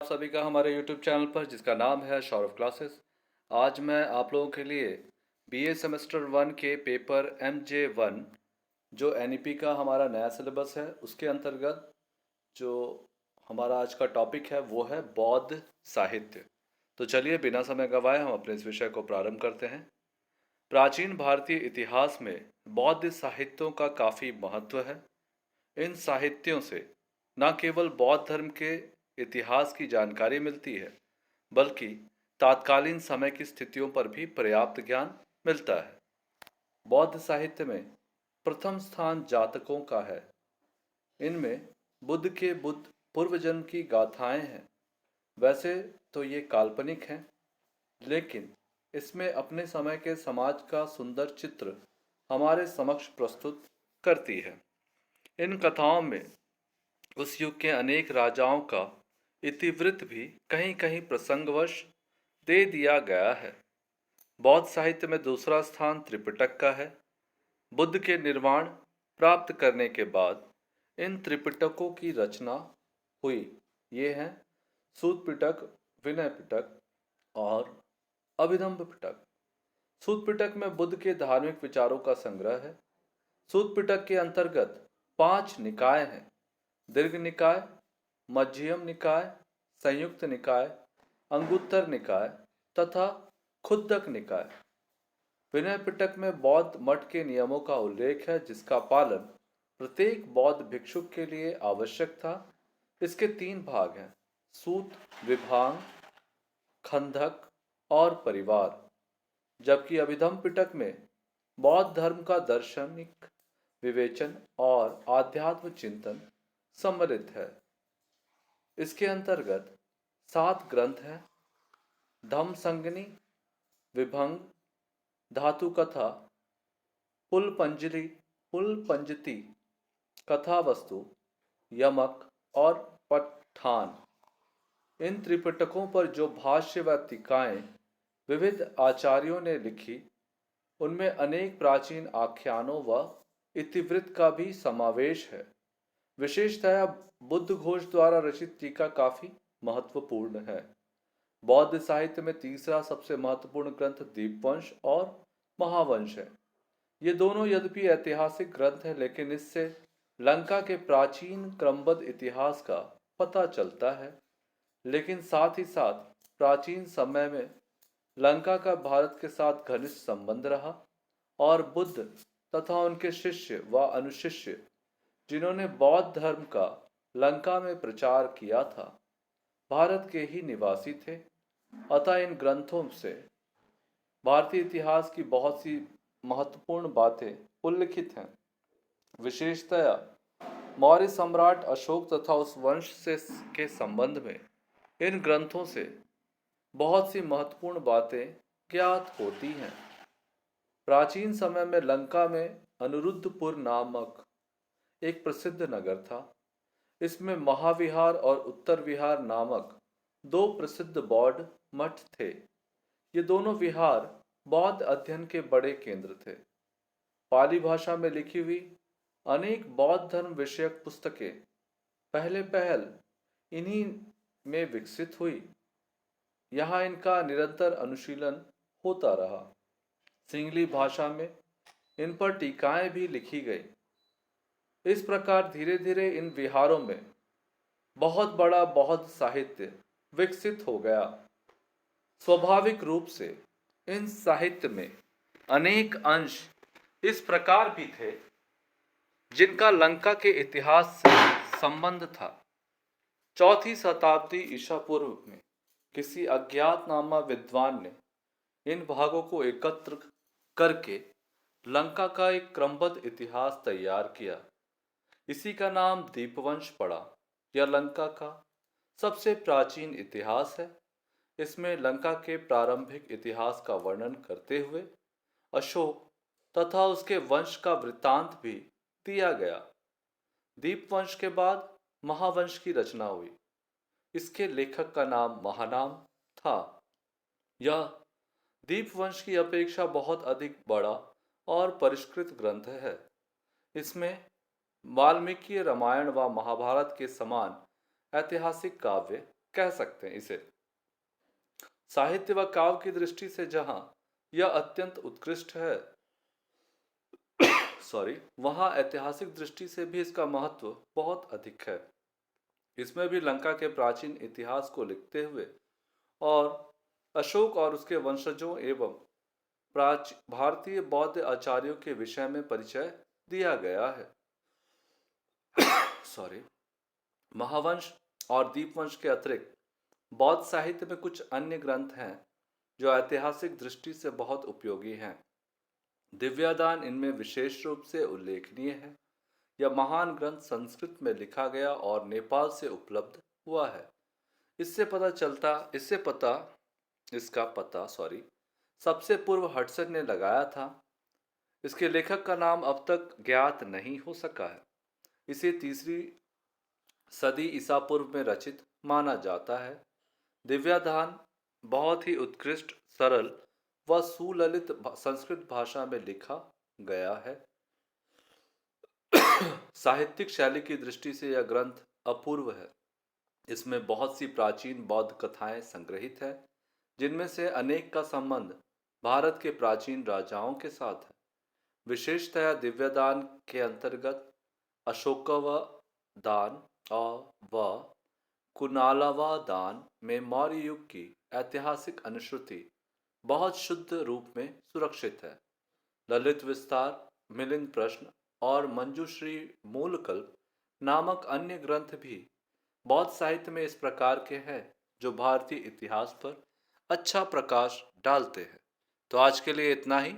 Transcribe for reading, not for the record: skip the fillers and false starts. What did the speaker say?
आप सभी का हमारे YouTube चैनल पर जिसका नाम है सौरभ क्लासेस। आज मैं आप लोगों के लिए बीए सेमेस्टर 1 के पेपर MJ1 जो NEP का हमारा नया सिलेबस है उसके अंतर्गत जो हमारा आज का टॉपिक है वो है बौद्ध साहित्य। तो चलिए बिना समय गंवाए हम अपने इस विषय को प्रारंभ करते हैं। प्राचीन भारतीय इतिहास में बौद्ध साहित्यों का काफ़ी महत्व है। इन साहित्यों से न केवल बौद्ध धर्म के इतिहास की जानकारी मिलती है बल्कि तात्कालीन समय की स्थितियों पर भी पर्याप्त ज्ञान मिलता है। बौद्ध साहित्य में प्रथम स्थान जातकों का है। इनमें बुद्ध पूर्व जन्म की गाथाएं हैं। वैसे तो ये काल्पनिक हैं, लेकिन इसमें अपने समय के समाज का सुंदर चित्र हमारे समक्ष प्रस्तुत करती है। इन कथाओं में उस युग के अनेक राजाओं का इतिवृत्त भी कहीं कहीं प्रसंगवश दे दिया गया है। बौद्ध साहित्य में दूसरा स्थान त्रिपिटक का है। बुद्ध के निर्वाण प्राप्त करने के बाद इन त्रिपिटकों की रचना हुई। ये हैं सूत पिटक, विनय पिटक और अभिधम्म पिटक। सूत पिटक में बुद्ध के धार्मिक विचारों का संग्रह है। सूत पिटक के अंतर्गत 5 निकाय हैं: दीर्घ निकाय, मध्यम निकाय, संयुक्त निकाय, अंगुत्तर निकाय तथा खुद्दक निकाय। विनय पिटक में बौद्ध मठ के नियमों का उल्लेख है जिसका पालन प्रत्येक बौद्ध भिक्षुक के लिए आवश्यक था। इसके 3 भाग हैं: सूत, विभाग, खंदक और परिवार। जबकि अभिधम्म पिटक में बौद्ध धर्म का दार्शनिक विवेचन और आध्यात्म चिंतन सम्मिलित है। इसके अंतर्गत 7 ग्रंथ हैं: धम्म संगनी, विभंग, धातु कथा, पुल पंजति, कथा वस्तु, यमक और पठान। इन त्रिपिटकों पर जो भाष्य व टीकाएं विविध आचार्यों ने लिखी, उनमें अनेक प्राचीन आख्यानों व इतिवृत्त का भी समावेश है। विशेषतया बुद्ध घोष द्वारा रचित टीका काफी महत्वपूर्ण है। बौद्ध साहित्य में तीसरा सबसे महत्वपूर्ण ग्रंथ दीपवंश और महावंश है। ये दोनों यद्यपि ऐतिहासिक ग्रंथ हैं, लेकिन इससे लंका के प्राचीन क्रमबद्ध इतिहास का पता चलता है। लेकिन साथ ही साथ प्राचीन समय में लंका का भारत के साथ घनिष्ठ संबंध रहा और बुद्ध तथा उनके शिष्य व अनुशिष्य जिन्होंने बौद्ध धर्म का लंका में प्रचार किया था, भारत के ही निवासी थे। अतः इन ग्रंथों से भारतीय इतिहास की बहुत सी महत्वपूर्ण बातें उल्लिखित हैं। विशेषतया मौर्य सम्राट अशोक तथा उस वंश से के संबंध में इन ग्रंथों से बहुत सी महत्वपूर्ण बातें ज्ञात होती हैं। प्राचीन समय में लंका में अनिरुद्धपुर नामक एक प्रसिद्ध नगर था। इसमें महाविहार और उत्तर विहार नामक 2 प्रसिद्ध बौद्ध मठ थे। ये दोनों विहार बौद्ध अध्ययन के बड़े केंद्र थे। पाली भाषा में लिखी हुई अनेक बौद्ध धर्म विषयक पुस्तकें पहले पहल इन्हीं में विकसित हुई। यहाँ इनका निरंतर अनुशीलन होता रहा। सिंगली भाषा में इन पर टीकाएं भी लिखी गई। इस प्रकार धीरे धीरे इन विहारों में बहुत बड़ा बौद्ध साहित्य विकसित हो गया। स्वाभाविक रूप से इन साहित्य में अनेक अंश इस प्रकार भी थे जिनका लंका के इतिहास से संबंध था। 4वीं शताब्दी ईसा पूर्व में किसी अज्ञातनामा विद्वान ने इन भागों को एकत्र करके लंका का एक क्रमबद्ध इतिहास तैयार किया। इसी का नाम दीपवंश पड़ा। यह लंका का सबसे प्राचीन इतिहास है। इसमें लंका के प्रारंभिक इतिहास का वर्णन करते हुए अशोक तथा उसके वंश का वृत्तांत भी दिया गया। दीपवंश के बाद महावंश की रचना हुई। इसके लेखक का नाम महानाम था। यह दीपवंश की अपेक्षा बहुत अधिक बड़ा और परिष्कृत ग्रंथ है। इसमें वाल्मीकि रामायण व महाभारत के समान ऐतिहासिक काव्य कह सकते हैं इसे। साहित्य व काव्य की दृष्टि से जहां यह अत्यंत उत्कृष्ट है, सॉरी, वहां ऐतिहासिक दृष्टि से भी इसका महत्व बहुत अधिक है। इसमें भी लंका के प्राचीन इतिहास को लिखते हुए और अशोक और उसके वंशजों एवं भारतीय बौद्ध आचार्यों के विषय में परिचय दिया गया है। सॉरी। महावंश और दीपवंश के अतिरिक्त बौद्ध साहित्य में कुछ अन्य ग्रंथ हैं जो ऐतिहासिक दृष्टि से बहुत उपयोगी हैं। दिव्यादान इनमें विशेष रूप से उल्लेखनीय है। यह महान ग्रंथ संस्कृत में लिखा गया और नेपाल से उपलब्ध हुआ है। इसका पता सबसे पूर्व हडसन ने लगाया था। इसके लेखक का नाम अब तक ज्ञात नहीं हो सका है। इसे 3री सदी ईसा पूर्व में रचित माना जाता है। दिव्यादान बहुत ही उत्कृष्ट, सरल व सुललित संस्कृत भाषा में लिखा गया है। साहित्यिक शैली की दृष्टि से यह ग्रंथ अपूर्व है। इसमें बहुत सी प्राचीन बौद्ध कथाएं संग्रहित है, जिनमें से अनेक का संबंध भारत के प्राचीन राजाओं के साथ है। विशेषतया दिव्यदान के अंतर्गत अशोकवदान व कुनालवादान में मौर्य युग की ऐतिहासिक अनुश्रुति बहुत शुद्ध रूप में सुरक्षित है। ललित विस्तार, मिलिंद प्रश्न और मंजूश्री मूलकल्प नामक अन्य ग्रंथ भी बौद्ध साहित्य में इस प्रकार के हैं जो भारतीय इतिहास पर अच्छा प्रकाश डालते हैं। तो आज के लिए इतना ही।